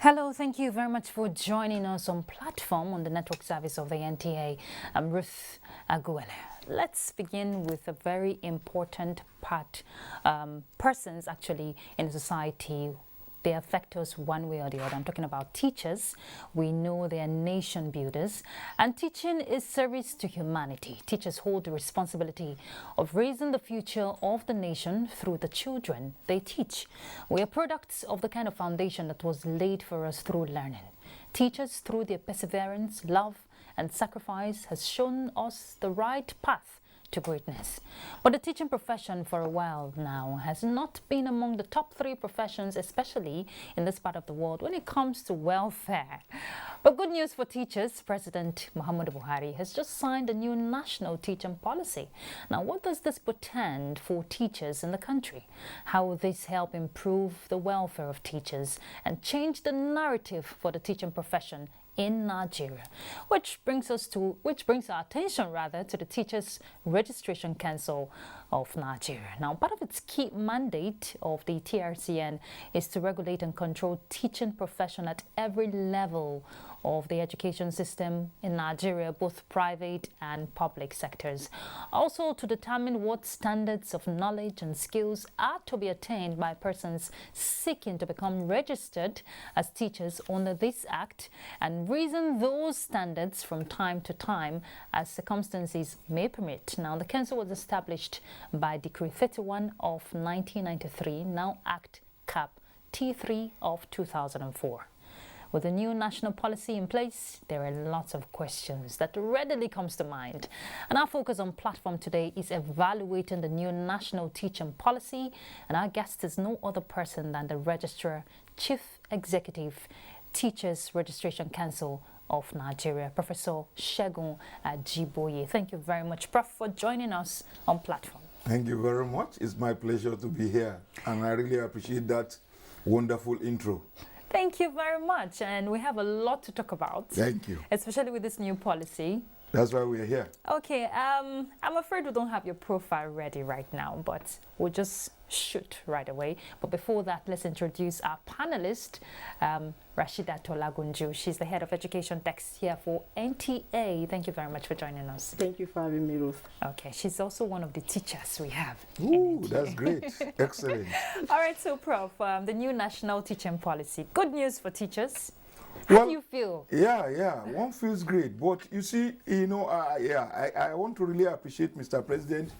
Hello, thank you very much for joining us on platform on the network service of the NTA. I'm Ruth Aguele. Let's begin with a very important persons actually in society. They affect us one way or the other. I'm talking about teachers. We know they are nation builders, and teaching is service to humanity. Teachers hold the responsibility of raising the future of the nation through the children they teach. We are products of the kind of foundation that was laid for us through learning. Teachers, through their perseverance, love, and sacrifice, has shown us the right path to greatness. But the teaching profession for a while now has not been among the top 3 professions, especially in this part of the world, when it comes to welfare. But good news for teachers, President Muhammadu Buhari has just signed a new national teaching policy. Now, what does this portend for teachers in the country? How will this help improve the welfare of teachers and change the narrative for the teaching profession in Nigeria, which brings our attention to the Teachers Registration Council of Nigeria. Now, part of its key mandate of the TRCN is to regulate and control teaching profession at every level of the education system in Nigeria, both private and public sectors. Also, to determine what standards of knowledge and skills are to be attained by persons seeking to become registered as teachers under this act, and reason those standards from time to time as circumstances may permit. Now, the council was established by Decree 31 of 1993, now Act Cap T3 of 2004. With the new national policy in place, there are lots of questions that readily comes to mind. And our focus on platform today is evaluating the new national teaching policy. And our guest is no other person than the Registrar, Chief Executive, Teachers Registration Council of Nigeria, Professor Segun Ajiboye. Thank you very much, Prof, for joining us on platform. Thank you very much. It's my pleasure to be here. And I really appreciate that wonderful intro. Thank you very much. And we have a lot to talk about. Thank you. Especially with this new policy. That's why we're here. Okay, I'm afraid we don't have your profile ready right now, but we'll just shoot right away. But before that, let's introduce our panelist, Rashida Tolagunju. She's the head of education text here for NTA. Thank you very much for joining us. Thank you for having me, Ruth. Okay, she's also one of the teachers we have. Ooh, that's great. Excellent. All right, so Prof, the new national teaching policy. Good news for teachers. How do you feel? Yeah, one feels great. But you see, I want to really appreciate Mr. President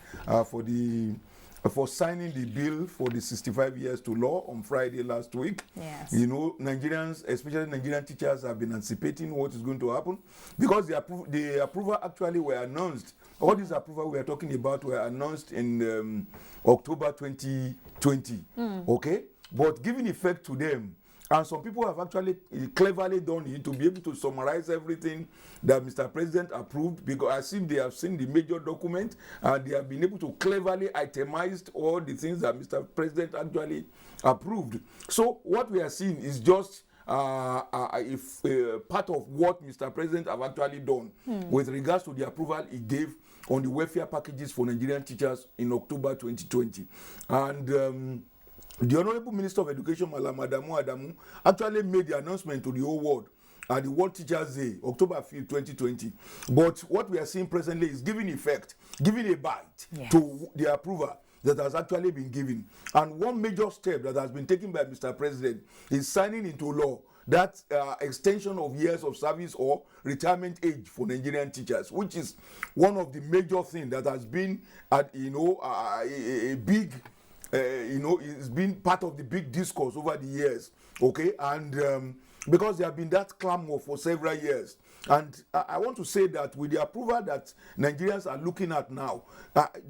for signing the bill for the 65 years to law on Friday last week. Yes. You know, Nigerians, especially Nigerian teachers, have been anticipating what is going to happen because the approval actually were announced. All these approval we are talking about were announced in October 2020. Okay? But giving effect to them, and some people have actually cleverly done it to be able to summarize everything that Mr. President approved, because I see they have seen the major document and they have been able to cleverly itemize all the things that Mr. President actually approved. So what we are seeing is just part of what Mr. President have actually done with regards to the approval he gave on the welfare packages for Nigerian teachers in October 2020. And the Honorable Minister of Education, Malam Adamu, actually made the announcement to the whole world at the World Teachers' Day, October 5th, 2020. But what we are seeing presently is giving effect, giving a bite to the approval that has actually been given. And one major step that has been taken by Mr. President is signing into law that extension of years of service or retirement age for Nigerian teachers, which is one of the major things that has been a big it's been part of the big discourse over the years, okay? And because there have been that clamor for several years. And I want to say that with the approval that Nigerians are looking at now,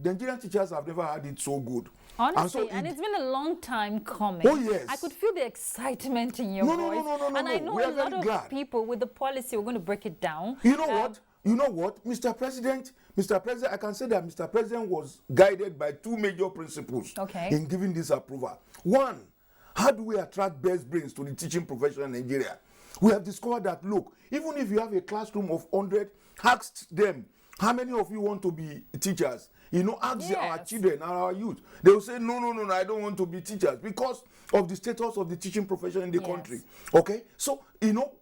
Nigerian teachers have never had it so good. Honestly, and it's been a long time coming. Oh, yes. I could feel the excitement in your voice. No, and I know a lot of people with the policy, we're going to break it down. You know what? Mr. President, I can say that Mr. President was guided by 2 major principles in giving this approval. One, how do we attract best brains to the teaching profession in Nigeria? We have discovered that, look, even if you have a classroom of 100, ask them, how many of you want to be teachers? ask our Yes. children and our youth. They will say, no, I don't want to be teachers because of the status of the teaching profession in the Yes. country. Okay? So,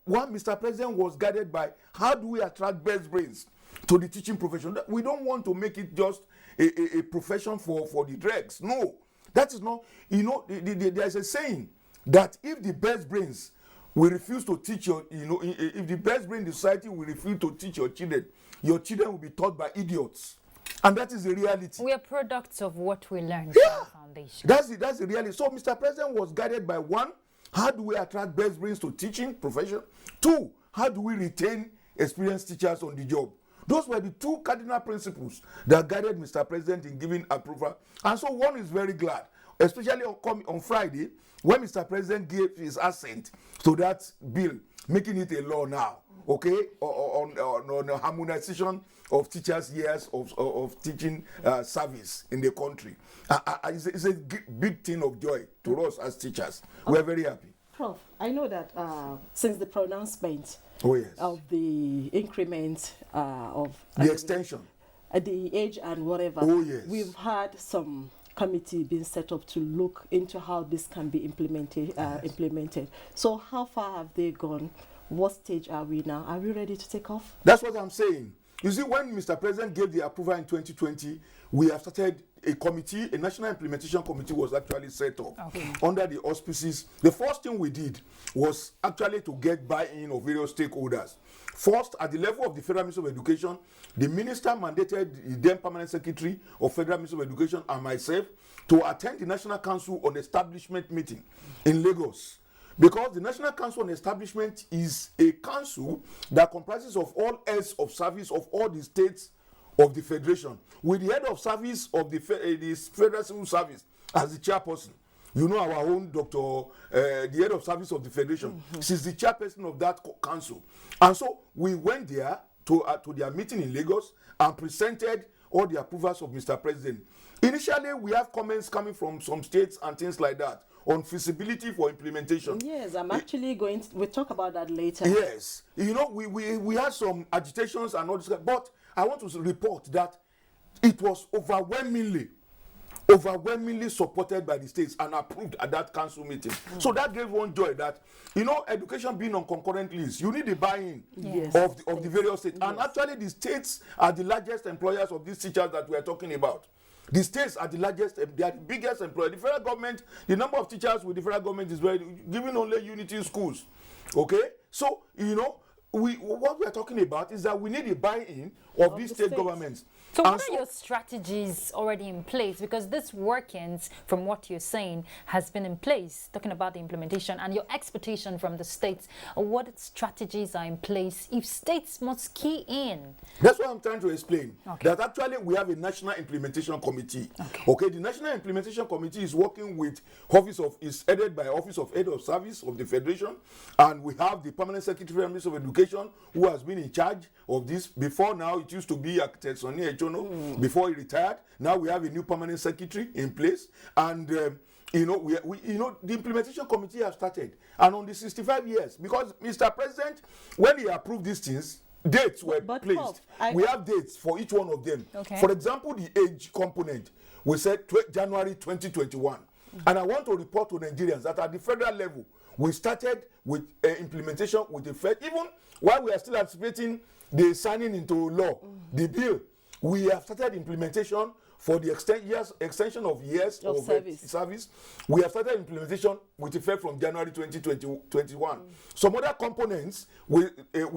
one Mr. President was guided by how do we attract best brains to the teaching profession. We don't want to make it just a profession for the dregs. No. That is not, there's a saying that if the best brains will refuse to teach if the best brain in the society will refuse to teach your children will be taught by idiots. And that is the reality. We are products of what we learned Yeah. from the foundation. That's the reality. So Mr. President was guided by one, how do we attract best brains to teaching profession? Two, how do we retain experienced teachers on the job? Those were the two cardinal principles that guided Mr. President in giving approval. And so one is very glad, especially on Friday, when Mr. President gave his assent to that bill, making it a law now, okay, on the harmonization of teachers' years of teaching service in the country. It's a big thing of joy to us as teachers. We're very happy. Prof, I know that since the pronouncement of the increment of the extension, the age and whatever, we've had some committee being set up to look into how this can be implemented. So how far have they gone? What stage are we now? Are we ready to take off? That's what I'm saying. You see, when Mr. President gave the approval in 2020, we have started a committee, a national implementation committee was actually set up under the auspices. The first thing we did was actually to get buy-in of various stakeholders. First, at the level of the Federal Ministry of Education, the minister mandated the then permanent secretary of Federal Ministry of Education and myself to attend the National Council on Establishment meeting in Lagos. Because the National Council on Establishment is a council that comprises of all heads of service of all the states of the federation, with the head of service of the Federal Civil Service as the chairperson. Our own the head of service of the federation. She's the chairperson of that council. And so we went there to their meeting in Lagos and presented all the approvals of Mr. President. Initially, we have comments coming from some states and things like that on feasibility for implementation. Yes, I'm actually we'll talk about that later. Yes. We had some agitations and all this, but I want to report that it was overwhelmingly supported by the states and approved at that council meeting. So that gave one joy that, education being on concurrent list, you need the buy-in of the various states. And actually the states are the largest employers of these teachers that we are talking about. The states are the largest, they are the biggest employer. The federal government, the number of teachers with the federal government is given only unity schools. Okay? So, what we are talking about is that we need the buy-in of these state governments. So what are your strategies already in place? Because this workings, from what you're saying, has been in place, talking about the implementation and your expectation from the states. What strategies are in place if states must key in? That's what I'm trying to explain. That actually we have a national implementation committee. Okay, the national implementation committee is working with is headed by Office of Head of Service of the Federation, and we have the permanent secretary of Ministry of Education who has been in charge of this. Before now, it used to be Accreditation. Before he retired. Now we have a new permanent secretary in place, and the implementation committee has started. And on the 65 years, because Mr. President, when he approved these things, dates were placed. We have dates for each one of them. For example, the age component, we said January 2021. And I want to report to Nigerians that at the federal level, we started with implementation with the Fed. Even while we are still anticipating the signing into law, the bill, we have started implementation for the extension of years of service. We have started implementation with effect from January 2021. Some other components, we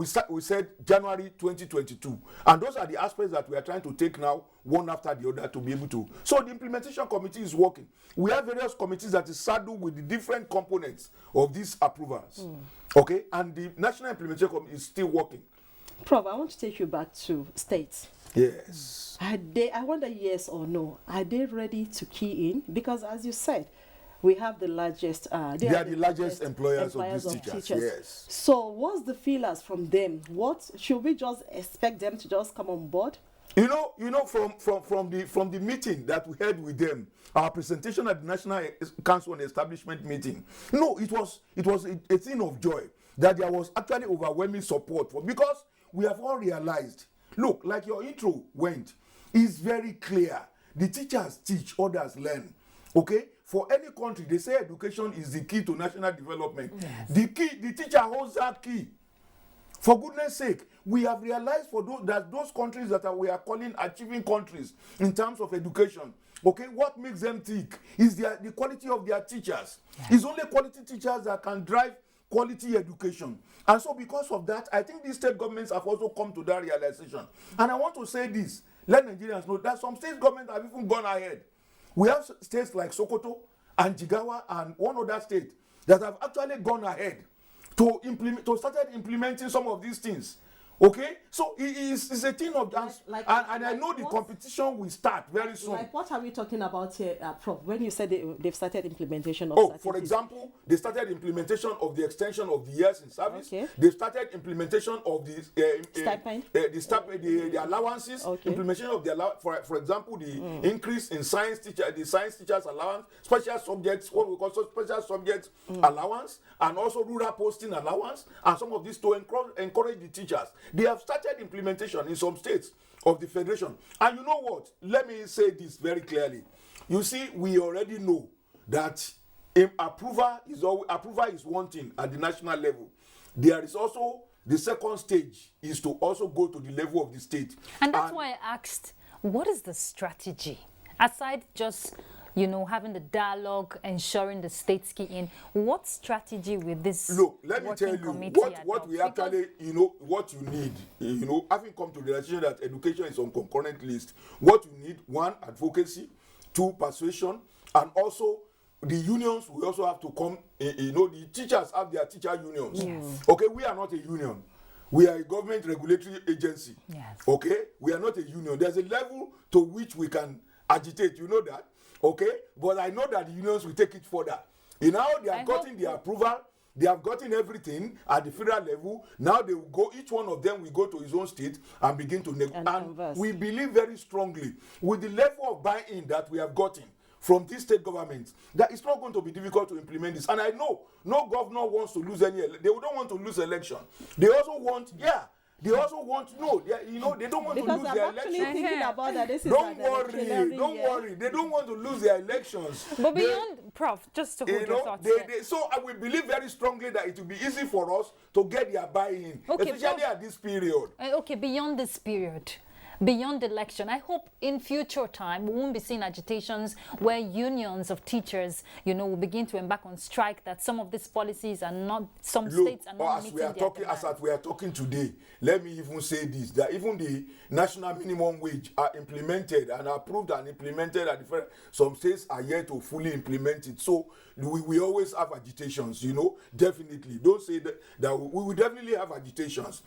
said January 2022. And those are the aspects that we are trying to take now, one after the other, to be able to. So the implementation committee is working. We have various committees that is saddled with the different components of these approvals. Okay? And the national implementation committee is still working. Prof, I want to take you back to states. Yes. I wonder, yes or no, are they ready to key in? Because as you said, we have the largest, they are the largest employers of these teachers. Yes. So what's the feelers from them? What should we just expect them to just come on board? From the meeting that we had with them, our presentation at the National Council on Establishment meeting, it was a thing of joy that there was actually overwhelming support for, because we have all realized, look, like your intro went, is very clear. The teachers teach, others learn. Okay? For any country, they say education is the key to national development. Yes. The teacher holds that key. For goodness sake, we have realized for those countries that we are calling achieving countries in terms of education, okay, what makes them tick is the quality of their teachers. Yes. It's only quality teachers that can drive quality education. And so because of that, I think these state governments have also come to that realization. And I want to say this, let Nigerians know that some state governments have even gone ahead. We have states like Sokoto and Jigawa and one other state that have actually gone ahead to started implementing some of these things. Okay, so it's a thing of dance, and I know the competition will start very soon. Like what are we talking about here, Prof? When you said they've started implementation of for example, they started implementation of the extension of the years in service. Okay. They started implementation of the stipend, the allowances. Okay. Implementation of the for example, the increase in science teachers allowance, special subjects, what we call special subjects allowance, and also rural posting allowance, and some of these to encourage the teachers. They have started implementation in some states of the federation. And you know what? Let me say this very clearly. You see, we already know that approval is one thing at the national level. There is also the second stage is to also go to the level of the state. And that's why I asked, what is the strategy? Aside just having the dialogue, ensuring the states key in, what strategy with this? Look, let me tell you what we actually, what you need, having come to the realization that education is on concurrent list, what you need, one, advocacy, two, persuasion, and also the unions will also have to come, the teachers have their teacher unions. Yes. Okay, we are not a union. We are a government regulatory agency. Yes. Okay, we are not a union. There's a level to which we can agitate, you know that. Okay, but I know that the unions will take it further. Now they have gotten the approval, they have gotten everything at the federal level. Now they will go, each one of them will go to his own state and begin to negotiate. And we believe very strongly with the level of buy-in that we have gotten from these state governments that it's not going to be difficult to implement this. And I know no governor wants to lose they don't want to lose election. They also want, they don't want to lose their election. Because I'm actually thinking about that. Don't worry. They don't want to lose their elections. But beyond, Prof, just to hold your thoughts. So we believe very strongly that it will be easy for us to get their buy-in, especially at this period. Okay, beyond this period. Beyond the election, I hope in future time we won't be seeing agitations where unions of teachers, will begin to embark on strike, that some of these policies are not, states are not meeting their demands. As we are talking today, let me even say this, that even the national minimum wage are implemented and approved and implemented at some states are yet to fully implement it. So we always have agitations, definitely. Don't say that we will definitely have agitations.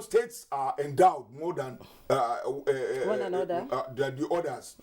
States are endowed more than one another than the others.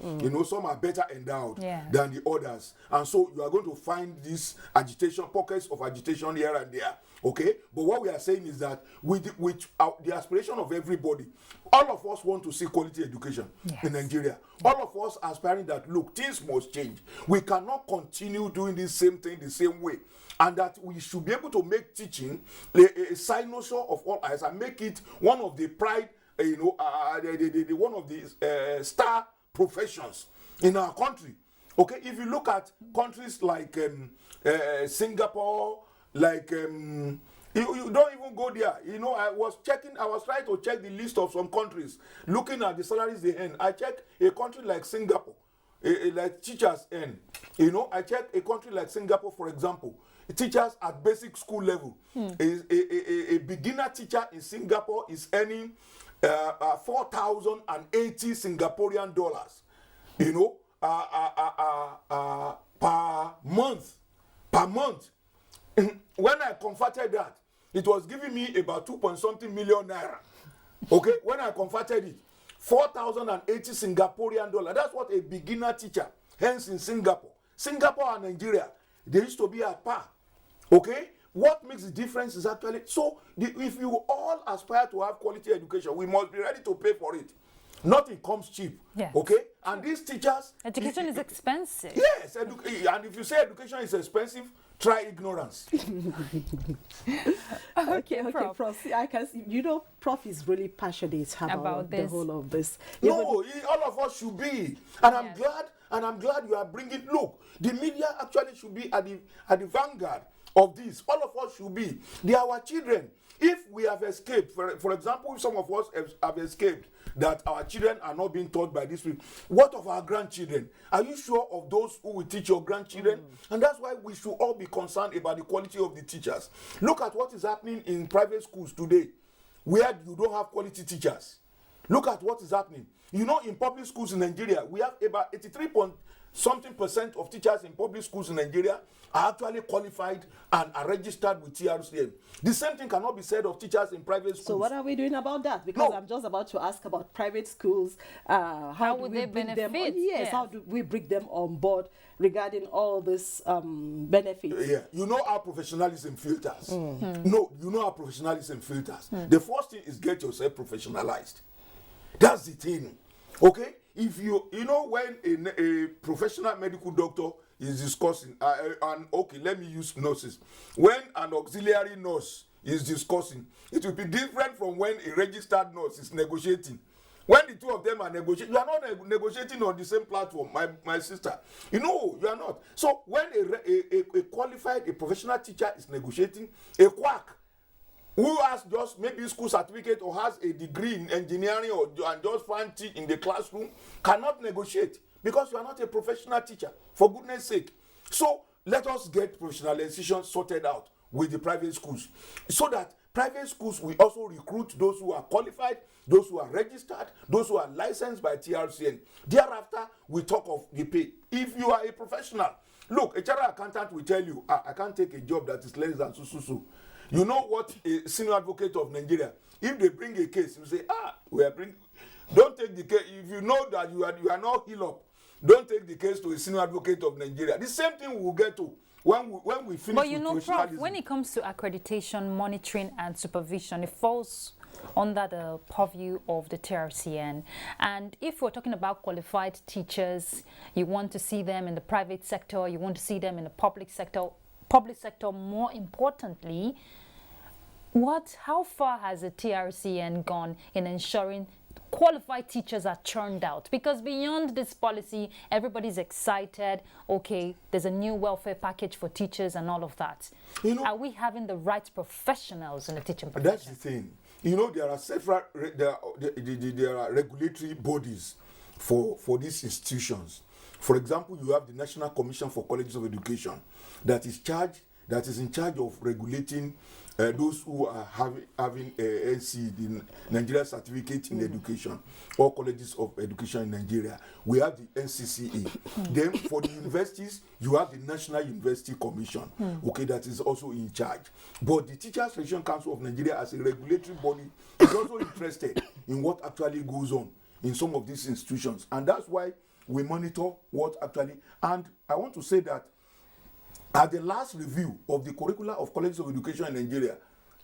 Some are better endowed than the others, and so you are going to find these pockets of agitation here and there. Okay, but what we are saying is that with the aspiration of everybody, all of us want to see quality education in Nigeria. All of us aspiring that, look, things must change. We cannot continue doing the same thing the same way, and that we should be able to make teaching a cynosure of all eyes and make it one of the pride, one of the star professions in our country. Okay, if you look at countries like Singapore, like you don't even go there. I was trying to check the list of some countries, looking at the salaries they earn. I checked a country like Singapore, like teachers earn. I checked a country like Singapore, for example. Teachers at basic school level. A beginner teacher in Singapore is earning 4,080 Singaporean dollars, per month. When I converted that, it was giving me about 2.something million naira. Okay, when I converted it, 4,080 Singaporean dollars. That's what a beginner teacher earns in Singapore. Singapore and Nigeria, they used to be at par. Okay, what makes the difference is actually if you all aspire to have quality education, we must be ready to pay for it. Nothing comes cheap. Yes. Okay, and these teachers, education is expensive. Yes, and if you say education is expensive, try ignorance. Okay, Prof. See, I can see, Prof is really passionate about the whole of this. No, all of us should be. And I'm glad you are bringing, look, the media actually should be at the vanguard of this. All of us should be. They are our children. If we have escaped, for example, if some of us have escaped that our children are not being taught by this week, what of our grandchildren? Are you sure of those who will teach your grandchildren? And that's why we should all be concerned about the quality of the teachers. Look at what is happening in private schools today, where you don't have quality teachers. Look at what is happening. In public schools in Nigeria, we have about 83% of teachers in public schools in Nigeria are actually qualified and are registered with TRCN. The same thing cannot be said of teachers in private schools. So what are we doing about that? Because I'm just about to ask about private schools. How would they benefit? How do we bring them on board regarding all this benefits? Yeah, our professionalism filters. No, our professionalism filters. The first thing is get yourself professionalized. That's the thing. Okay? If when a professional medical doctor is discussing, let me use nurses. When an auxiliary nurse is discussing, it will be different from when a registered nurse is negotiating. When the two of them are negotiating, you are not negotiating on the same platform, my sister. You are not. So when a qualified, a professional teacher is negotiating, a quack who has just maybe a school certificate or has a degree in engineering and just fancy in the classroom cannot negotiate because you are not a professional teacher, for goodness sake. So let us get professionalization sorted out with the private schools so that private schools will also recruit those who are qualified, those who are registered, those who are licensed by TRCN. Thereafter, we talk of the pay. If you are a professional, look, a chartered accountant will tell you, I can't take a job that is less than so. You know what a senior advocate of Nigeria, if they bring a case, you say, don't take the case. If you know that you are not healed up, don't take the case to a senior advocate of Nigeria. The same thing we will get to when we finish. But Prof, when it comes to accreditation, monitoring and supervision, it falls under the purview of the TRCN. And if we're talking about qualified teachers, you want to see them in the private sector, you want to see them in the public sector more importantly, how far has the TRCN gone in ensuring qualified teachers are churned out? Because beyond this policy, everybody's excited. Okay, there's a new welfare package for teachers and all of that. Are we having the right professionals in the teaching profession? That's the thing. There are several there are regulatory bodies for these institutions. For example, you have the National Commission for Colleges of Education that is in charge of regulating those who are having NC, the Nigeria Certificate in Education, or colleges of education in Nigeria. We have the NCCE. Then for the universities, you have the National University Commission, that is also in charge. But the Teachers Selection Council of Nigeria, as a regulatory body, is also interested in what actually goes on in some of these institutions. And that's why we monitor what actually, and I want to say that at the last review of the curricula of colleges of education in Nigeria,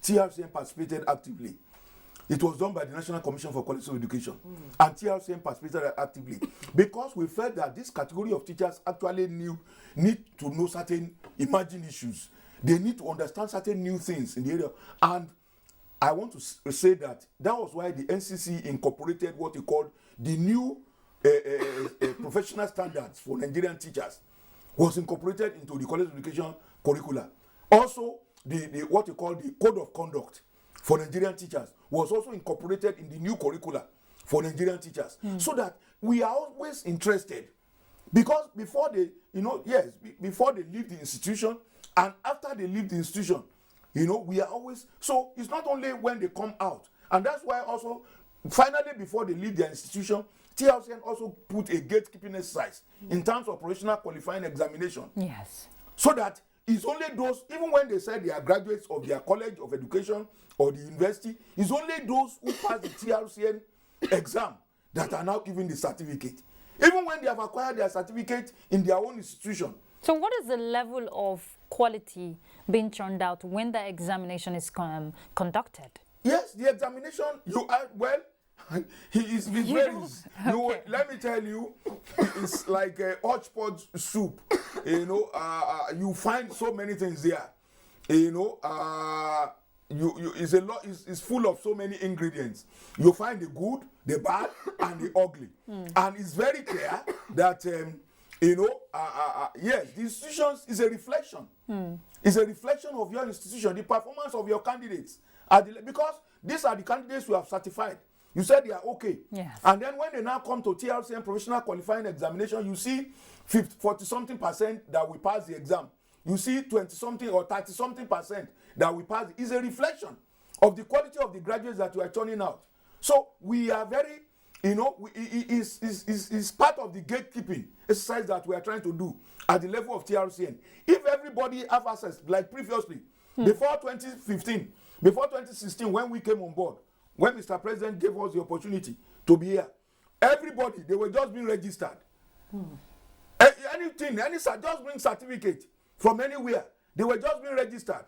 TRCN participated actively. It was done by the National Commission for Colleges of Education, and TRCN participated actively because we felt that this category of teachers actually need to know certain emerging issues. They need to understand certain new things in the area. And I want to say that was why the NCC incorporated what he called the new professional standards for Nigerian teachers was incorporated into the college education curricula. Also, the what you call the code of conduct for Nigerian teachers was also incorporated in the new curricula for Nigerian teachers, so that we are always interested, because before they, before they leave the institution and after they leave the institution, we are always, so it's not only when they come out, and that's why also finally before they leave their institution, TRCN also put a gatekeeping exercise in terms of professional qualifying examination. Yes. So that it's only those, even when they said they are graduates of their college of education or the university, it's only those who pass the TRCN exam that are now given the certificate. Even when they have acquired their certificate in their own institution. So what is the level of quality being churned out when the examination is conducted? Yes, the examination, He's varies. Okay. Let me tell you, it's like a hodgepodge soup. You find so many things there. It's a lot. It's full of so many ingredients. You find the good, the bad, and the ugly. And it's very clear that yes, the institutions is a reflection. It's a reflection of your institution, the performance of your candidates. Because these are the candidates you have certified. You said they are okay. Yes. And then when they now come to TLCN professional qualifying examination, you see 40-something% that will pass the exam. You see 20-something or 30-something percent that we pass. Is a reflection of the quality of the graduates that we are turning out. So we are very, is part of the gatekeeping exercise that we are trying to do at the level of TRCN. If everybody have access, like previously, before 2015, before 2016, when we came on board, when Mr. President gave us the opportunity to be here, everybody, they were just being registered. Anything, just bring certificate from anywhere. They were just being registered.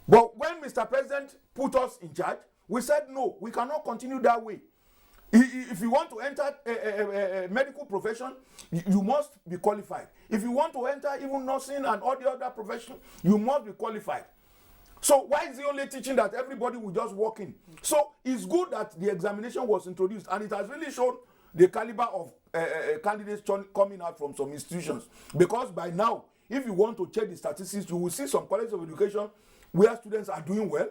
But when Mr. President put us in charge, we said, no, we cannot continue that way. If you want to enter a medical profession, you must be qualified. If you want to enter even nursing and all the other professions, you must be qualified. So why is he only teaching that everybody will just walk in? So it's good that the examination was introduced, and it has really shown the caliber of candidates coming out from some institutions. Because by now, if you want to check the statistics, you will see some colleges of education where students are doing well,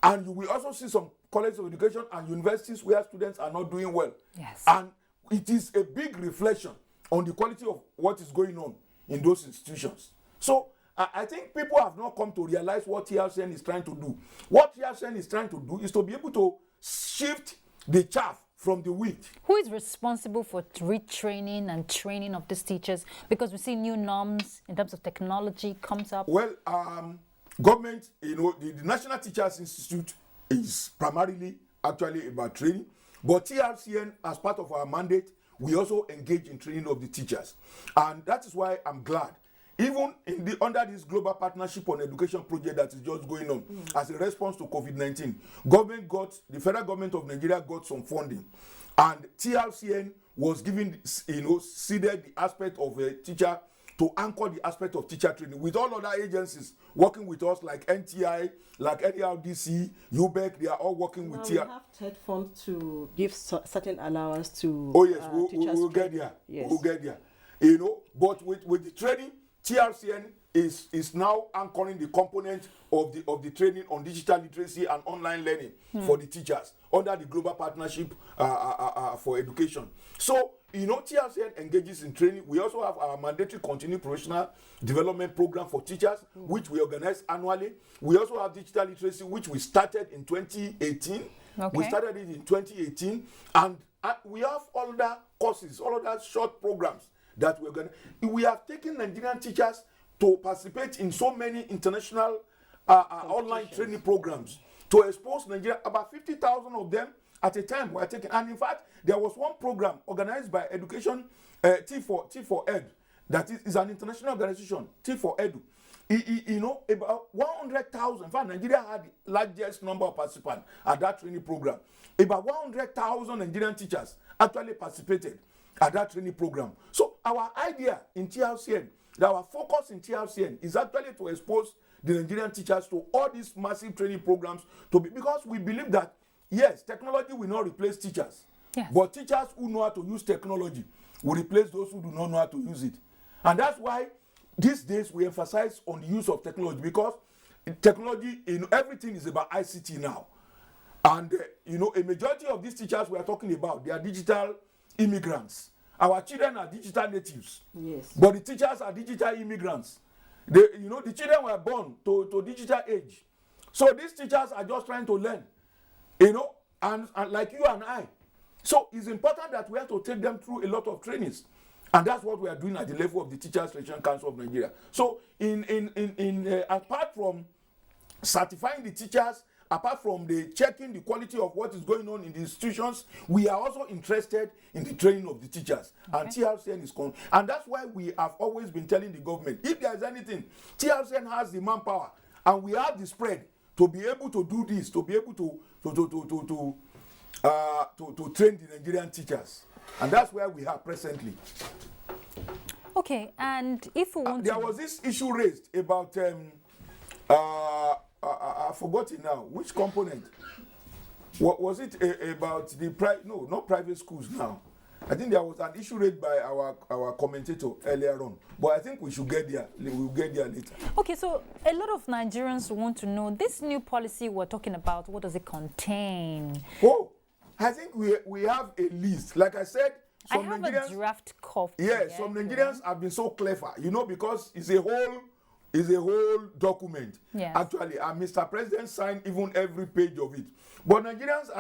and you will also see some colleges of education and universities where students are not doing well. Yes. And it is a big reflection on the quality of what is going on in those institutions. So I think people have not come to realize what TLCN is trying to do. What TLCN is trying to do is to be able to shift the chaff from the wheat. Who is responsible for retraining and training of these teachers? Because we see new norms in terms of technology comes up. Well, government, the National Teachers Institute is primarily actually about training. But TRCN, as part of our mandate, we also engage in training of the teachers. And that is why I'm glad. Even under this global partnership on education project that is just going on as a response to COVID-19, the federal government of Nigeria got some funding, and TLCN was given, seeded the aspect of a teacher to anchor the aspect of teacher training with all other agencies working with us, like NTA, like NERDC, UBEC. They are all working with TLCN. We have TED fund to give certain allowance to. Oh yes, teachers. We'll get there. Yes. We'll get there. But with the training, TRCN is now anchoring the component of the training on digital literacy and online learning for the teachers under the global partnership for education. So, TRCN engages in training. We also have our mandatory continuing professional development program for teachers, which we organize annually. We also have digital literacy, which we started in 2018. Okay. We started it in 2018, and we have all other courses, all other short programs that we have taken Nigerian teachers to participate in so many international online training programs to expose Nigeria. About 50,000 of them at a time were taken. And in fact, there was one program organized by Education, T4 Ed, that is an international organization, T4 Edu. About 100,000, in fact, Nigeria had the largest number of participants at that training program. About 100,000 Nigerian teachers actually participated at that training program. So our idea in TLCN, our focus in TLCN is actually to expose the Nigerian teachers to all these massive training programs because we believe that, yes, technology will not replace teachers. Yes. But teachers who know how to use technology will replace those who do not know how to use it. And that's why these days we emphasize on the use of technology, because technology, everything is about ICT now. And, a majority of these teachers we are talking about, they are digital immigrants. Our children are digital natives. Yes. But the teachers are digital immigrants. The children were born to digital age. So these teachers are just trying to learn, and like you and I. So it's important that we have to take them through a lot of trainings. And that's what we are doing at the level of the Teachers Selection Council of Nigeria. So apart from certifying the teachers, apart from the checking the quality of what is going on in the institutions, we are also interested in the training of the teachers. Okay. And TLCN is and that's why we have always been telling the government, if there is anything, TLCN has the manpower, and we have the spread to be able to do this, to be able to to train the Nigerian teachers. And that's where we are presently. Okay, and if we want there was this issue raised about, I've forgotten now, which component? What was it about the not private schools now. I think there was an issue raised by our commentator earlier on, but I think we should get there. We'll get there later. Okay, so a lot of Nigerians want to know this new policy we're talking about. What does it contain? Oh, I think we have a list. Like I said, some I have Nigerians, a draft copy. yeah, some Nigerians have been so clever, because it's a whole document. Yes. Actually, and Mr. President signed even every page of it. But some Nigerians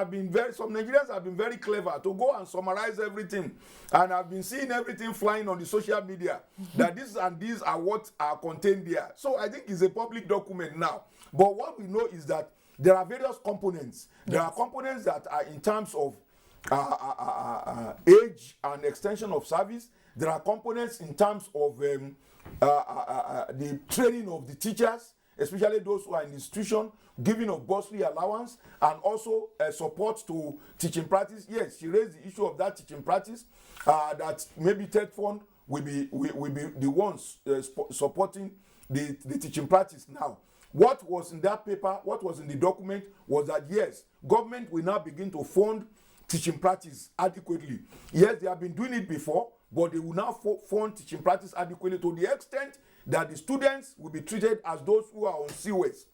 have been very clever to go and summarize everything. And I've been seeing everything flying on the social media that this and these are what are contained there. So I think it's a public document now. But what we know is that there are various components. Yes. There are components that are in terms of age and extension of service. There are components in terms of the training of the teachers, especially those who are in the institution, giving of bursary allowance, and also support to teaching practice. Yes, she raised the issue of that teaching practice, that maybe TED Fund will be the ones supporting the teaching practice now. What was in that paper, what was in the document was that, yes, government will now begin to fund teaching practice adequately. Yes, they have been doing it before, but they will now fund teaching practice adequately to the extent that the students will be treated as those who are on CWES.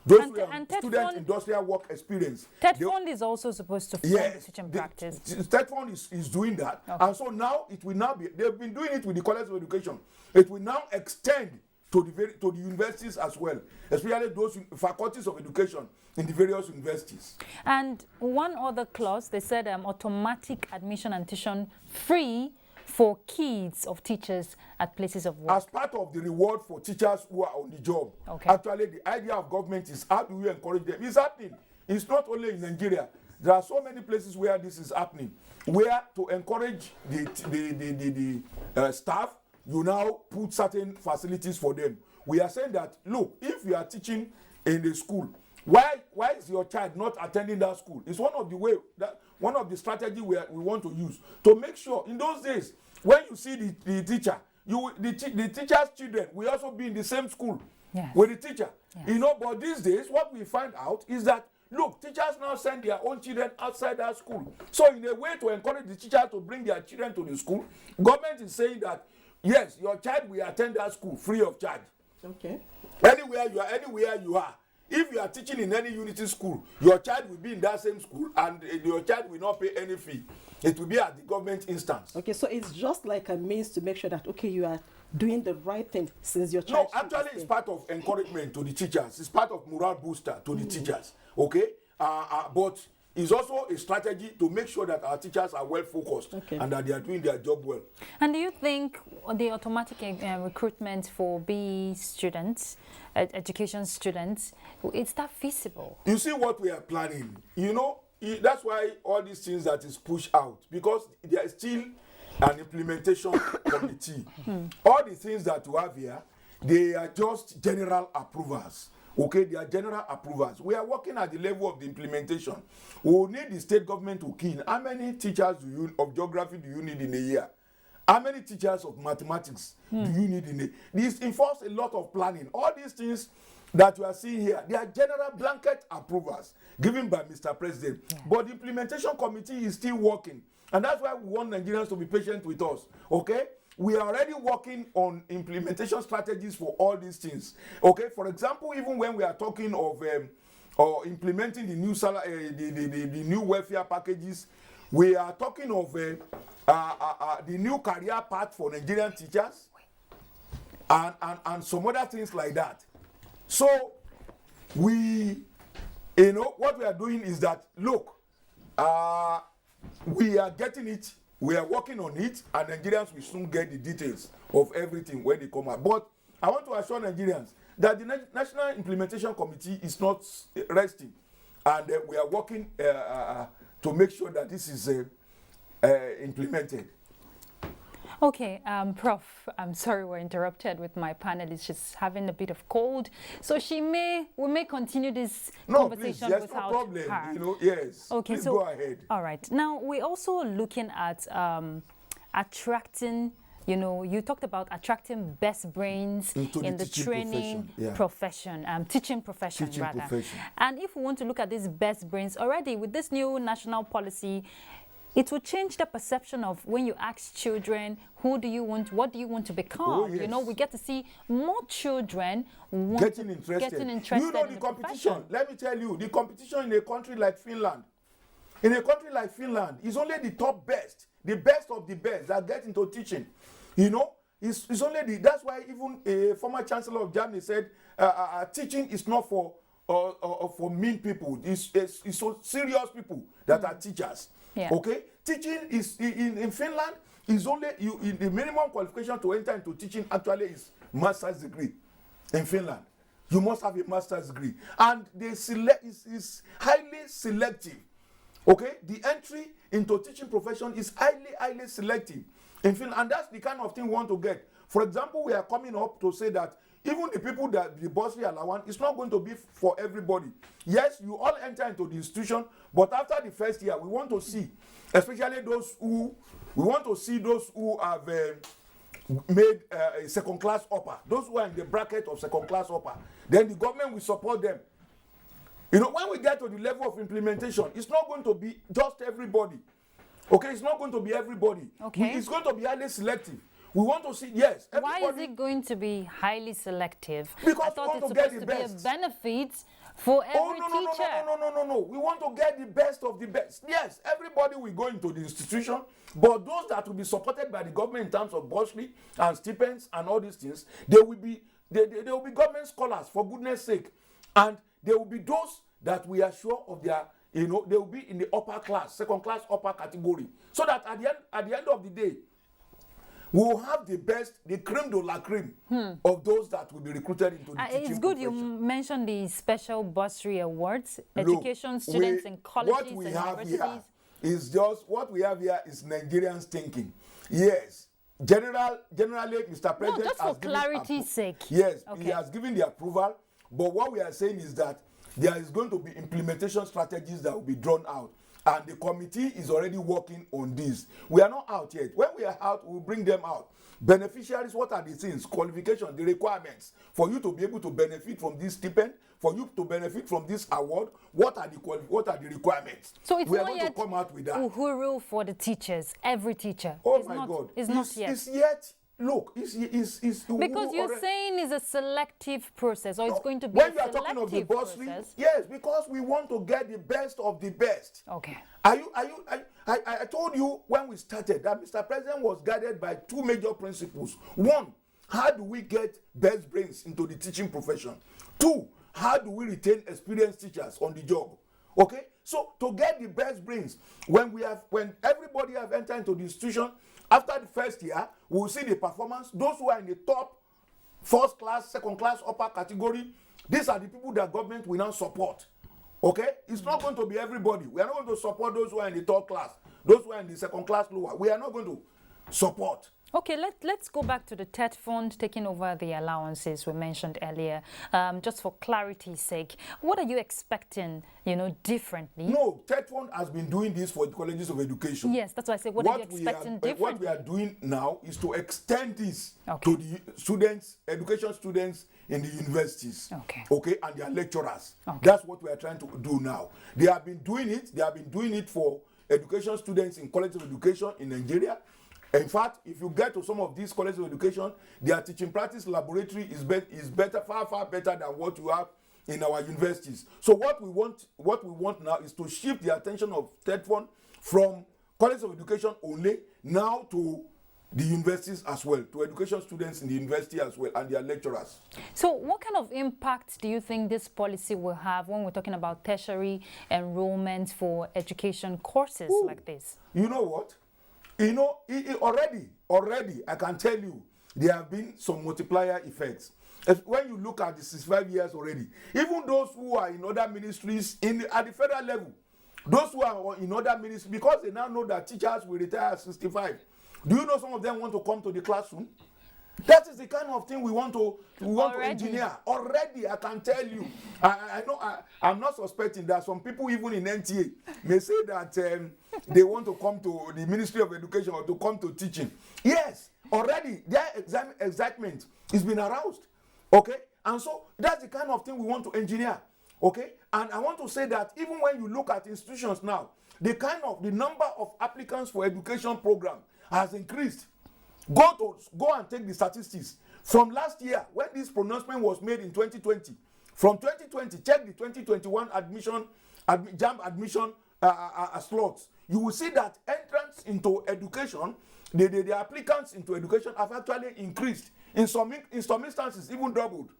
Those who are on student industrial work experience. TED Fund is also supposed to fund the teaching practice. TED Fund is doing that. Okay. And so now it will now be, they've been doing it with the College of Education. It will now extend to the universities as well, especially those faculties of education in the various universities. And one other clause, they said automatic admission and tuition free for kids of teachers at places of work. As part of the reward for teachers who are on the job. Okay. Actually, the idea of government is how do we encourage them? It's happening. It's not only in Nigeria. There are so many places where this is happening, where to encourage the staff, you now put certain facilities for them. We are saying that, look, if you are teaching in the school, why is your child not attending that school? It's one of the strategy we want to use to make sure in those days when you see the teacher, the teacher's children will also be in the same school. Yes. With the teacher. Yes. But these days what we find out is that, look, teachers now send their own children outside that school. So in a way to encourage the teacher to bring their children to the school, government is saying that, yes, your child will attend that school free of charge. Okay. Anywhere you are. If you are teaching in any unity school, your child will be in that same school and your child will not pay any fee. It will be at the government instance. Okay, so it's just like a means to make sure that, okay, you are doing the right thing since your child... No, actually it's part of encouragement to the teachers. It's part of morale booster to the teachers. Okay? But it's also a strategy to make sure that our teachers are well focused and that they are doing their job well. And do you think the automatic recruitment for BE students, education students, is that feasible? You see what we are planning. That's why all these things that is pushed out, because there is still an implementation committee. All the things that you have here, they are just general approvals. Okay, they are general approvals. We are working at the level of the implementation. We will need the state government to key in. How many teachers of geography do you need in a year? How many teachers of mathematics do you need in a year? This involves a lot of planning. All these things that you are seeing here, they are general blanket approvals given by Mr. President. Yeah. But the implementation committee is still working. And that's why we want Nigerians to be patient with us. Okay? We are already working on implementation strategies for all these things. Okay, for example, even when we are talking of implementing the new the new welfare packages, we are talking of the new career path for Nigerian teachers and some other things like that. So what we are doing is that, look, we are getting it. We are working on it, and Nigerians will soon get the details of everything when they come out. But I want to assure Nigerians that the National Implementation Committee is not resting, and we are working to make sure that this is implemented. Okay, Prof, I'm sorry we're interrupted with my panelist. She's having a bit of cold, so we may continue this conversation please, without no problem. her. You know, yes. Okay, please so go ahead. All right. Now we're also looking at attracting. You know, you talked about attracting best brains in the training profession, teaching profession rather. And if we want to look at these best brains already with this new national policy, it will change the perception of when you ask children, what do you want to become? Oh, yes. You know, we get to see more children getting interested. You know, the competition, let me tell you, the competition in a country like Finland, is only the top best, the best of the best that get into teaching. You know, it's only that's why even a former chancellor of Germany said teaching is not for mean people. It's so serious people that are teachers. Yeah. Okay, teaching is in Finland is only the minimum qualification to enter into teaching actually is master's degree. In Finland, you must have a master's degree, and they is highly selective. Okay, the entry into teaching profession is highly selective in Finland, and that's the kind of thing we want to get. For example, we are coming up to say that even the people that the bursary allowance is not going to be for everybody. Yes, you all enter into the institution, but after the first year, we want to see, especially those who have made a second-class upper, those who are in the bracket of second-class upper, then the government will support them. You know, when we get to the level of implementation, it's not going to be just everybody. Okay, it's not going to be everybody. Okay. It's going to be highly selective. We want to see, yes. Why is it going to be highly selective? Because I thought it's supposed to be a benefit for every teacher. No. We want to get the best of the best. Yes, everybody will go into the institution, but those that will be supported by the government in terms of bursary and stipends and all these things, they will be government scholars, for goodness sake. And there will be those that we are sure of their, you know, they will be in the upper class, second class upper category. So that at the end of the day, we will have the best, the creme de la creme of those that will be recruited into the teaching It's good profession. you mentioned the special bursary awards, education students in colleges and universities. Is just what we have here is Nigerians thinking. Yes, generally, Mr. President, no, just for clarity's sake. Yes, okay. He has given the approval, but what we are saying is that there is going to be implementation strategies that will be drawn out. And the committee is already working on this. We are not out yet. When we are out, we'll bring them out. Beneficiaries, what are the things? Qualifications, the requirements for you to be able to benefit from this stipend, for you to benefit from this award. What are the requirements? So it's we not are going yet to come out with that. Uhuru for the teachers, every teacher. Oh it's my not, God! It's not yet. It's yet. Look, it's because you're saying it's a selective process, or it's going to be when a you are talking of the bursary, process. Yes, because we want to get the best of the best. Okay. I told you when we started that Mr. President was guided by two major principles. One, how do we get best brains into the teaching profession? Two, how do we retain experienced teachers on the job? Okay, so to get the best brains, when everybody have entered into the institution, after the first year, we will see the performance. Those who are in the top first class, second class, upper category, these are the people that government will now support. Okay, it's not going to be everybody. We are not going to support those who are in the third class, those who are in the second class lower. We are not going to support. Okay, let's go back to the TED fund taking over the allowances we mentioned earlier. Just for clarity's sake, what are you expecting, differently? No, TED fund has been doing this for the colleges of education. Yes, that's why I said, what are you expecting differently? What we are doing now is to extend this to the students, education students in the universities. Okay, and their lecturers. That's what we are trying to do now. They have been doing it. They have been doing it for education students in colleges of education in Nigeria. In fact, if you get to some of these colleges of education, their teaching practice laboratory is better, far better than what you have in our universities. So what we want now is to shift the attention of TED fund from colleges of education only now to the universities as well, to education students in the university as well, and their lecturers. So what kind of impact do you think this policy will have when we're talking about tertiary enrollment for education courses like this? You know what? Already, I can tell you, there have been some multiplier effects. When you look at the 65 years already, even those who are in other ministries at the federal level, those who are in other ministries, because they now know that teachers will retire at 65, Do you know some of them want to come to the classroom? That is the kind of thing we want to engineer. Already, I can tell you. I know I'm not suspecting that some people even in NTA may say that they want to come to the Ministry of Education or to come to teaching. Yes, already their excitement is been aroused. Okay? And so that's the kind of thing we want to engineer. Okay? And I want to say that even when you look at institutions now, the number of applicants for education program has increased. Go and take the statistics from last year when this pronouncement was made in 2020. From 2020, check the 2021 JAMB admission slots. You will see that entrance into education, the applicants into education have actually increased. In some instances, even doubled.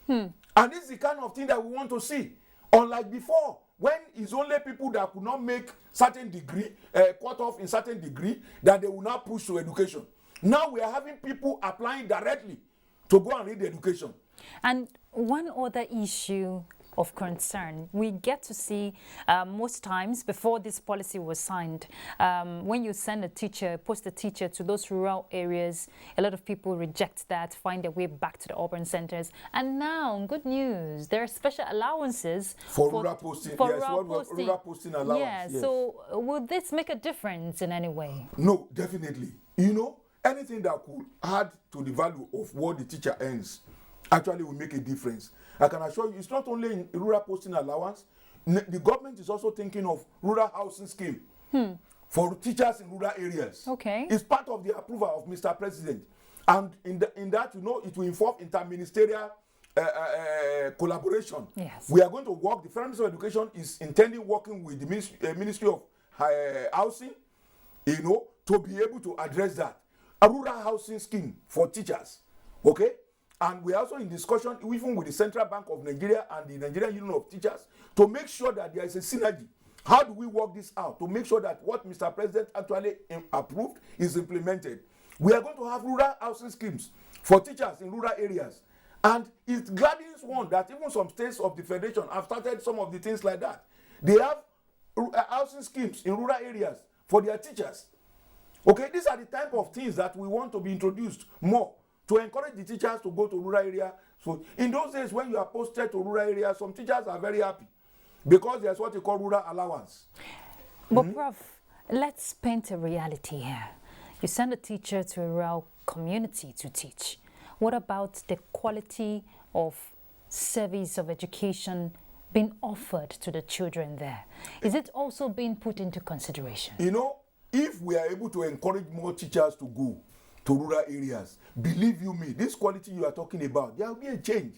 And this is the kind of thing that we want to see. Unlike before, when it's only people that could not make certain degree, cut off in certain degree, that they will not push to education. Now we are having people applying directly to go and read the education. And one other issue of concern, we get to see most times before this policy was signed, when you send a teacher, post a teacher to those rural areas, a lot of people reject that, find their way back to the urban centers. And now, good news, there are special allowances for rural posting. Rural posting allowance. Yeah, yes. So will this make a difference in any way? No, definitely. You know, anything that could add to the value of what the teacher earns actually will make a difference. I can assure you, it's not only in rural posting allowance. The government is also thinking of rural housing scheme for teachers in rural areas. Okay. It's part of the approval of Mr. President. And in that, you know, it will involve interministerial collaboration. Yes. We are going to work, the Federal Ministry of Education is intending working with the Ministry of Housing, you know, to be able to address that. A rural housing scheme for teachers, okay? And we are also in discussion even with the Central Bank of Nigeria and the Nigerian Union of Teachers to make sure that there is a synergy. How do we work this out to make sure that what Mr. President actually approved is implemented? We are going to have rural housing schemes for teachers in rural areas. And it gladdens one that even some states of the Federation have started some of the things like that. They have housing schemes in rural areas for their teachers. Okay, these are the type of things that we want to be introduced more to encourage the teachers to go to rural area. So in those days when you are posted to rural areas, some teachers are very happy because there's what you call rural allowance. But Prof, let's paint a reality here. You send a teacher to a rural community to teach. What about the quality of service of education being offered to the children there? Is it also being put into consideration? You know, if we are able to encourage more teachers to go to rural areas, believe you me, this quality you are talking about, there will be a change.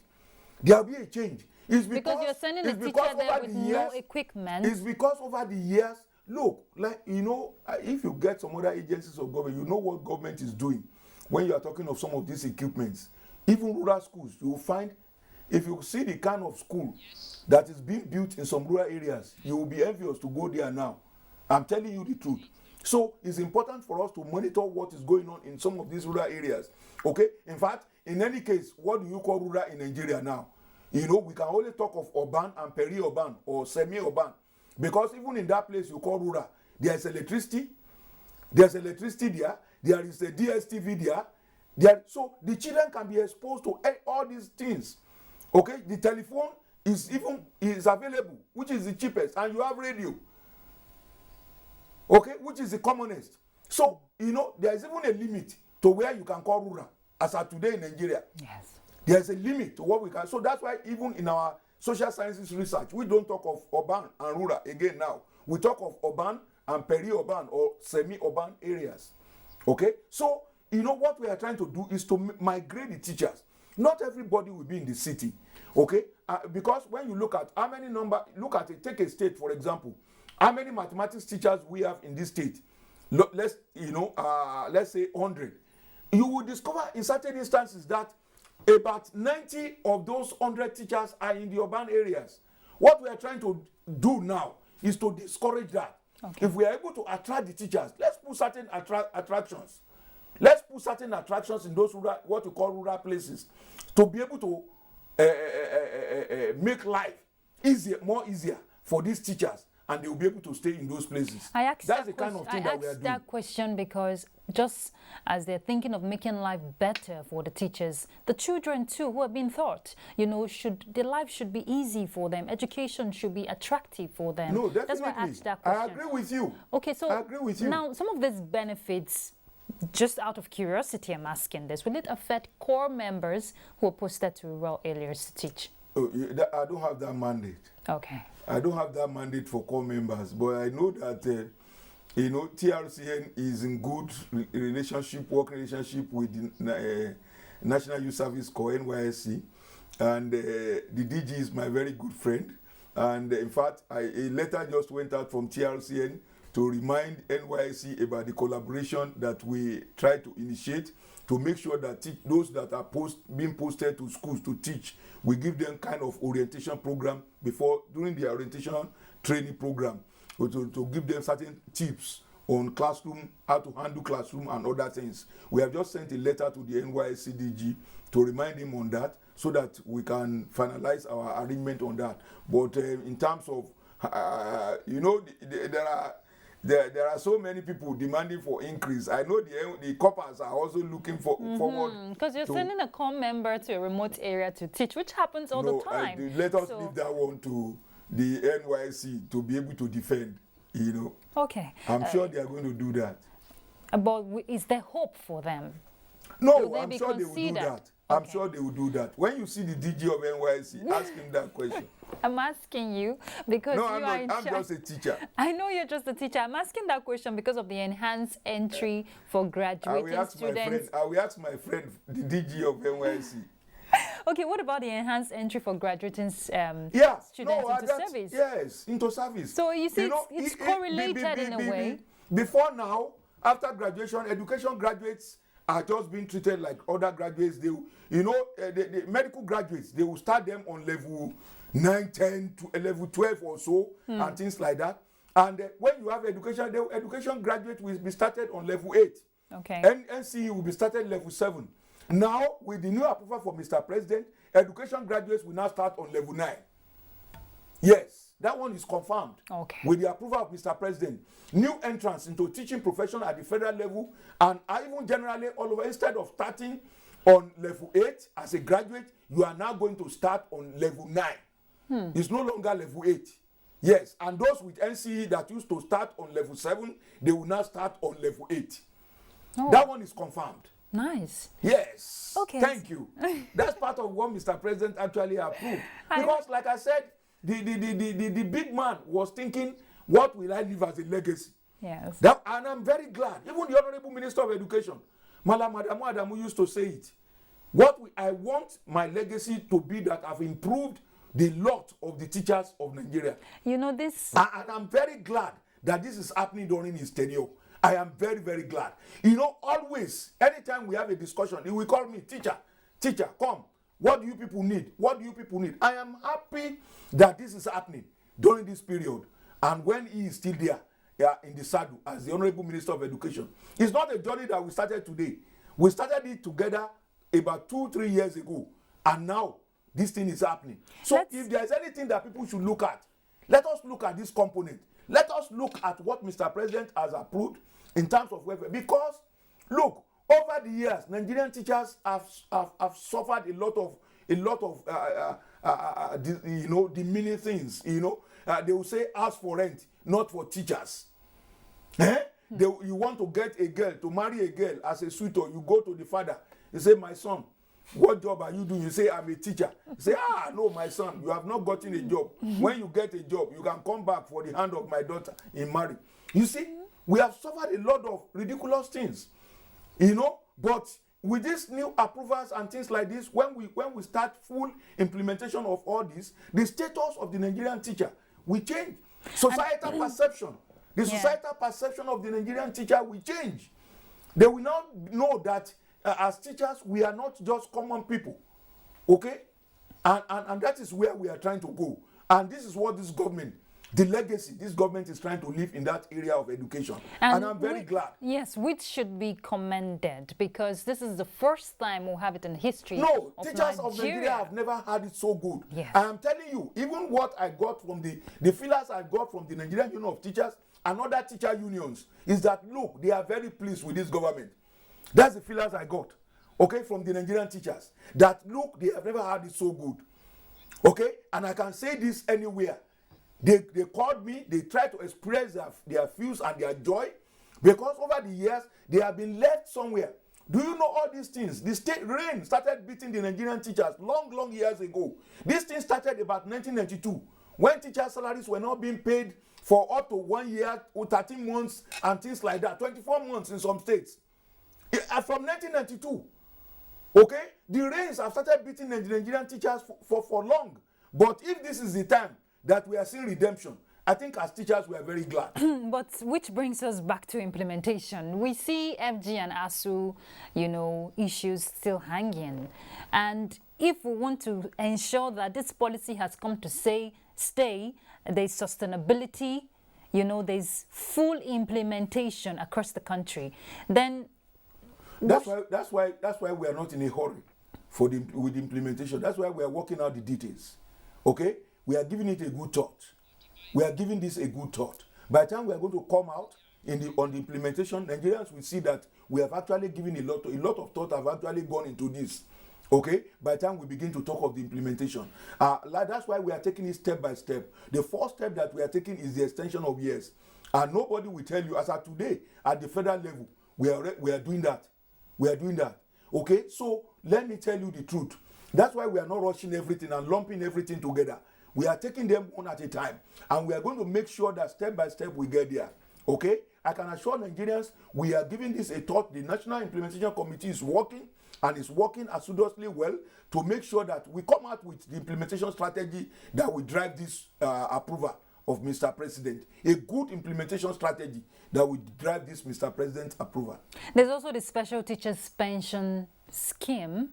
There will be a change. It's because you're sending a teacher there with no equipment. It's because over the years, look, like, you know, if you get some other agencies of government, you know what government is doing when you are talking of some of these equipments. Even rural schools, you will find, if you see the kind of school that is being built in some rural areas, you will be envious to go there now. I'm telling you the truth. So it's important for us to monitor what is going on in some of these rural areas. Okay? In fact, in any case, what do you call rural in Nigeria now? You know, we can only talk of urban and peri-urban or semi-urban. Because even in that place you call rural, there is electricity. There's electricity there. There is a DSTV there. So the children can be exposed to all these things. Okay? The telephone is available, which is the cheapest. And you have radio. Okay, which is the commonest. So, you know, there is even a limit to where you can call rural, as of today in Nigeria. Yes. There is a limit to what we can. So that's why even in our social sciences research, we don't talk of urban and rural again now. We talk of urban and peri-urban or semi-urban areas. Okay? So, you know, what we are trying to do is to migrate the teachers. Not everybody will be in the city. Okay? Because when you look at how many take a state, for example. How many mathematics teachers we have in this state? Let's say 100. You will discover in certain instances that about 90 of those 100 teachers are in the urban areas. What we are trying to do now is to discourage that. Okay. If we are able to attract the teachers, let's put certain attractions. Let's put certain attractions in those rural, what you call rural places, to be able to make life more easier for these teachers. And they will be able to stay in those places. That's the kind of thing that we are doing. I asked that question because just as they're thinking of making life better for the teachers, the children too who have been taught, their life should be easy for them. Education should be attractive for them. No, definitely. That's why I asked that question. I agree with you. Okay, so I agree with you. Now, some of these benefits, just out of curiosity, I'm asking this, will it affect core members who are posted to rural areas to teach? Oh, I don't have that mandate. Okay. I don't have that mandate for core members, but I know that TRCN is in good working relationship with the National Youth Service Corps, NYSC, and the DG is my very good friend. And in fact, a letter just went out from TRCN to remind NYSC about the collaboration that we try to initiate to make sure that those that are being posted to schools to teach, we give them kind of orientation program during the orientation training program to give them certain tips on classroom, how to handle classroom and other things. We have just sent a letter to the NYSC DG to remind him on that so that we can finalize our arrangement on that. But in terms of, there are so many people demanding for increase. I know the coppers are also looking forward. Because you're sending a core member to a remote area to teach, which happens all the time. Let us leave that one to the NYC to be able to defend, Okay. I'm sure they are going to do that. But is there hope for them? No, I'm sure they will do that. I'm sure they will do that. When you see the DG of NYC, ask him that question. I'm asking you because I'm just a teacher. I know you're just a teacher. I'm asking that question because of the enhanced entry for graduating students. I will ask my friend, the DG of NYC. Okay, what about the enhanced entry for graduating students into service? Yes, into service. So you see, it's correlated in a way. Before now, after graduation, education graduates are just being treated like other graduates. The medical graduates, they will start them on level 9, 10, to level 12 or so, and things like that. And when you have education, the education graduate will be started on level 8. Okay. And NCE will be started level 7. Now, with the new approval from Mr. President, education graduates will now start on level 9. Yes, that one is confirmed. Okay. With the approval of Mr. President, new entrance into teaching profession at the federal level and even generally all over. Instead of starting on level 8 as a graduate, you are now going to start on level 9. It's no longer level 8. Yes, and those with NCE that used to start on level 7, they will now start on level 8. Oh. That one is confirmed. Nice. Yes. Okay. Thank you. That's part of what Mr. President actually approved. Because, like I said, the big man was thinking, what will I leave as a legacy? Yes. And I'm very glad. Even the Honorable Minister of Education, Malam Adamu used to say it. I want my legacy to be that I've improved the lot of the teachers of Nigeria. This... And I'm very glad that this is happening during his tenure. I am very, very glad. Always, anytime we have a discussion, he will call me, teacher, come. What do you people need? What do you people need? I am happy that this is happening during this period. And when he is still there in the saddle as the Honorable Minister of Education. It's not a journey that we started today. We started it together about 2-3 years ago. And now, this thing is happening. So if there's anything that people should look at, let us look at this component. Let us look at what Mr. President has approved in terms of welfare. Because, look, over the years, Nigerian teachers have suffered a lot of demeaning things. They will say, ask for rent, not for teachers. You want to get a girl, to marry a girl as a suitor, you go to the father. You say, my son, what job are you doing? You say, I'm a teacher. You say, no, my son, you have not gotten a job. When you get a job, you can come back for the hand of my daughter in marriage. You see, we have suffered a lot of ridiculous things. But with these new approvals and things like this, when we start full implementation of all this, the status of the Nigerian teacher will change. Societal perception. The societal perception of the Nigerian teacher will change. They will now know that as teachers, we are not just common people. Okay? And that is where we are trying to go. And this is what this government the legacy this government is trying to leave in that area of education. And I'm very glad. Yes, which should be commended, because this is the first time we'll have it in history. No, of teachers of Nigeria have never had it so good. Yes. I am telling you, even what I got from the feelers I got from the Nigerian Union of Teachers and other teacher unions is that, look, they are very pleased with this government. That's the feelers I got, okay, from the Nigerian teachers. That, look, they have never had it so good. Okay, and I can say this anywhere. They called me, they tried to express their views and their joy, because over the years, they have been left somewhere. Do you know all these things? The state rain started beating the Nigerian teachers long years ago. This thing started about 1992, when teacher salaries were not being paid for up to 1 year or 13 months and things like that, 24 months in some states. From 1992. Okay, the rains have started beating the Nigerian teachers for long. But if this is the time that we are seeing redemption, I think as teachers we are very glad. But which brings us back to implementation. We see FG and ASU, issues still hanging. And if we want to ensure that this policy has come to stay, there's sustainability, there's full implementation across the country, then That's why we are not in a hurry with the implementation. That's why we are working out the details. Okay? We are giving it a good thought. We are giving this a good thought. By the time we are going to come out on the implementation, Nigerians will see that we have actually given a lot of thought have actually gone into this. Okay? By the time we begin to talk of the implementation. That's why we are taking it step by step. The first step that we are taking is the extension of years. And nobody will tell you, as of today, at the federal level, we are doing that. We are doing that. Okay, so let me tell you the truth. That's why we are not rushing everything and lumping everything together. We are taking them one at a time, and we are going to make sure that step by step we get there. Okay, I can assure Nigerians we are giving this a thought. The National Implementation Committee is working, and is working assiduously well to make sure that we come out with the implementation strategy that will drive this approval of Mr. President. A good implementation strategy that will drive this Mr. President's approval. There's also the Special Teachers Pension Scheme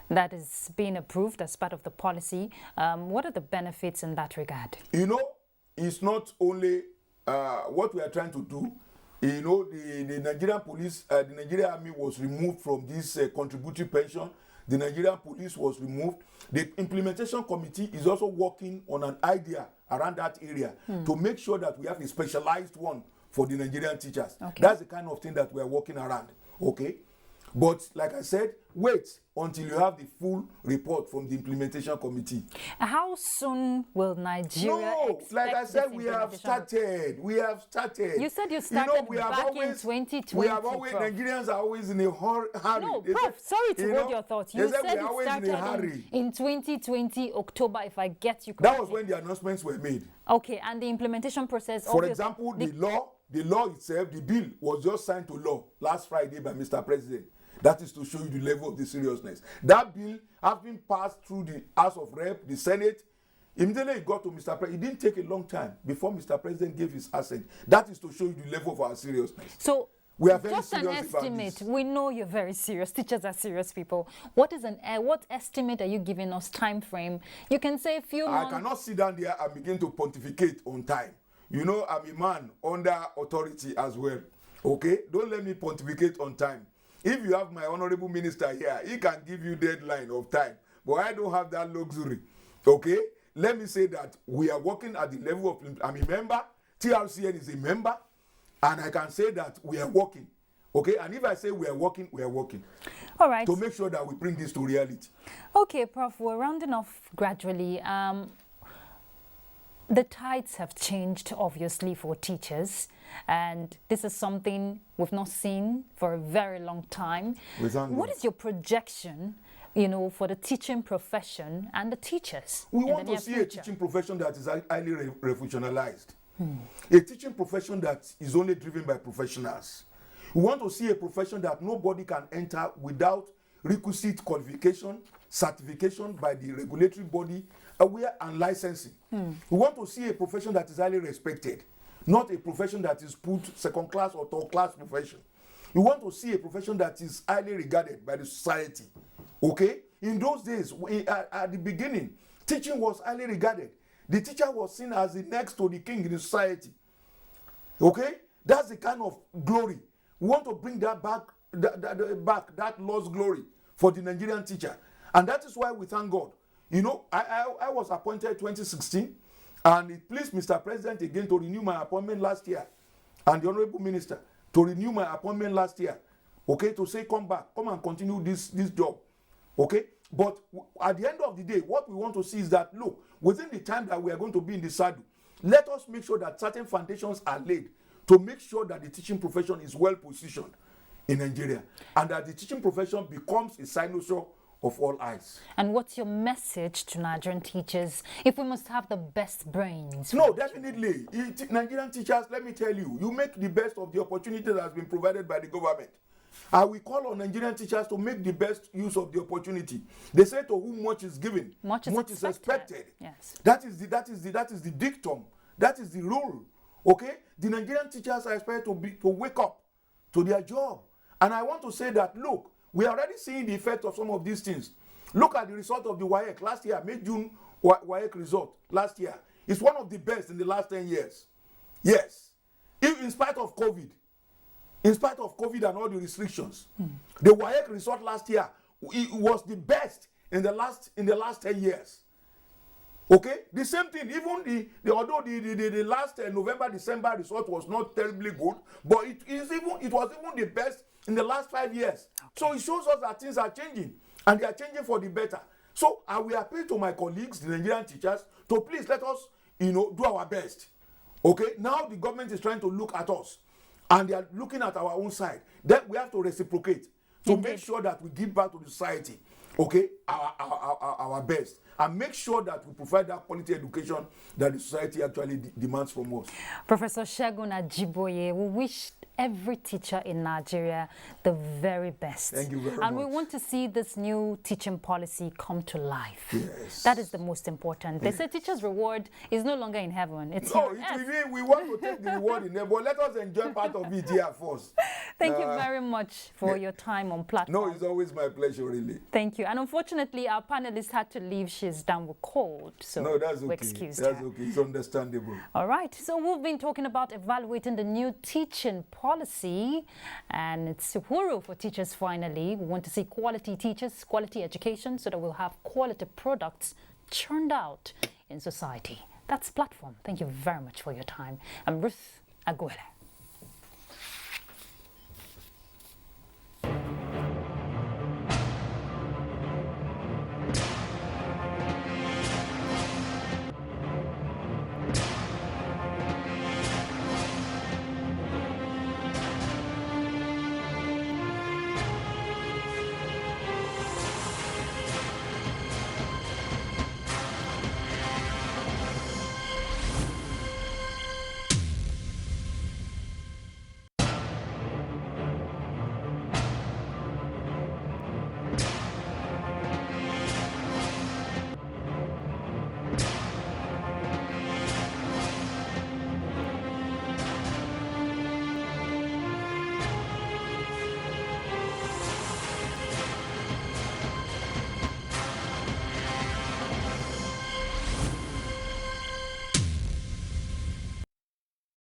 that is being approved as part of the policy. What are the benefits in that regard? It's not only what we are trying to do. The Nigerian police, the Nigerian army was removed from this contributory pension. The Nigerian police was removed. The implementation committee is also working on an idea around that area to make sure that we have a specialized one for the Nigerian teachers. Okay. That's the kind of thing that we are working around. Okay. But like I said, wait until you have the full report from the implementation committee. How soon will Nigeria expect like I said, we have started. You said you started back in 2020. We have always, Nigerians are always in a hurry. No, Prof, sorry to hold your thoughts. You said it started in 2020, October, if I get you correctly. That was when the announcements were made. Okay, and the implementation process... For example, the law itself, the bill was just signed to law last Friday by Mr. President. That is to show you the level of the seriousness. That bill has been passed through the House of Rep, the Senate. Immediately it got to Mr. President. It didn't take a long time before Mr. President gave his assent. That is to show you the level of our seriousness. So, we are very just serious an estimate. about this. We know you're very serious. Teachers are serious people. What estimate are you giving us, time frame? You can say a few months. I cannot sit down there and begin to pontificate on time. I'm a man under authority as well. Okay? Don't let me pontificate on time. If you have my honorable minister here, he can give you deadline of time. But I don't have that luxury. Okay? Let me say that we are working at the level of... I'm a member. TRCN is a member. And I can say that we are working. Okay? And if I say we are working, we are working. All right. To make sure that we bring this to reality. Okay, Prof. We're rounding off gradually. The tides have changed, obviously, for teachers. And this is something we've not seen for a very long time. What is your projection, for the teaching profession and the teachers? We want to see a teaching profession that is highly revolutionized. A teaching profession that is only driven by professionals. We want to see a profession that nobody can enter without requisite qualification, certification by the regulatory body, aware and licensing. We want to see a profession that is highly respected, not a profession that is put second class or third class profession. We want to see a profession that is highly regarded by the society. Okay? In those days, at the beginning, teaching was highly regarded. the teacher was seen as the next to the king in the society. Okay? That's the kind of glory. We want to bring that back, that lost glory for the Nigerian teacher. And that is why we thank God. You know, I was appointed 2016, and it pleased Mr. President again to renew my appointment last year, and the Honorable Minister to renew my appointment last year, okay, to say come back, come and continue this job, okay? But at the end of the day, what we want to see is that, look, within the time that we are going to be in the saddle, let us make sure that certain foundations are laid to make sure that the teaching profession is well positioned in Nigeria, and that the teaching profession becomes a cynosure of all eyes. And what's your message to Nigerian teachers if we must have the best brains? No, definitely. Nigerian teachers, let me tell you, you make the best of the opportunity that has been provided by the government. And we call on Nigerian teachers to make the best use of the opportunity. They say to whom much is given, much is expected. Yes. That is the dictum. That is the rule. Okay? The Nigerian teachers are expected to wake up to their job. And I want to say that, look, we are already seeing the effect of some of these things. Look at the result of the WAEC last year, May-June WAEC result last year. It's one of the best in the last 10 years. Yes. In spite of COVID and all the restrictions, the WAEC result last year, it was the best in the last 10 years. Okay? The same thing, even although the last November, December result was not terribly good, but it was even the best in the last 5 years. So it shows us that things are changing, and they are changing for the better. So I will appeal to my colleagues, the Nigerian teachers, to please let us, do our best. Okay? Now the government is trying to look at us, and they are looking at our own side. Then we have to reciprocate to make sure that we give back to the society, okay, our best, and make sure that we provide that quality education that the society actually demands from us. Professor Segun Ajiboye, we wish every teacher in Nigeria the very best. Thank you very much. And we want to see this new teaching policy come to life. Yes. That is the most important. They say teacher's reward is no longer in heaven. It's we want to take the reward in there, but let us enjoy part of it here first. Thank you very much for your time on platform. No, it's always my pleasure, really. Thank you. And unfortunately, our panelist had to leave. She's down with cold, so no, that's okay. we excused her. That's okay. It's understandable. All right. So we've been talking about evaluating the new teaching policy, and it's Uhuru for teachers finally. We want to see quality teachers, quality education, so that we'll have quality products churned out in society. That's Platform. Thank you very much for your time. I'm Ruth Aguilera.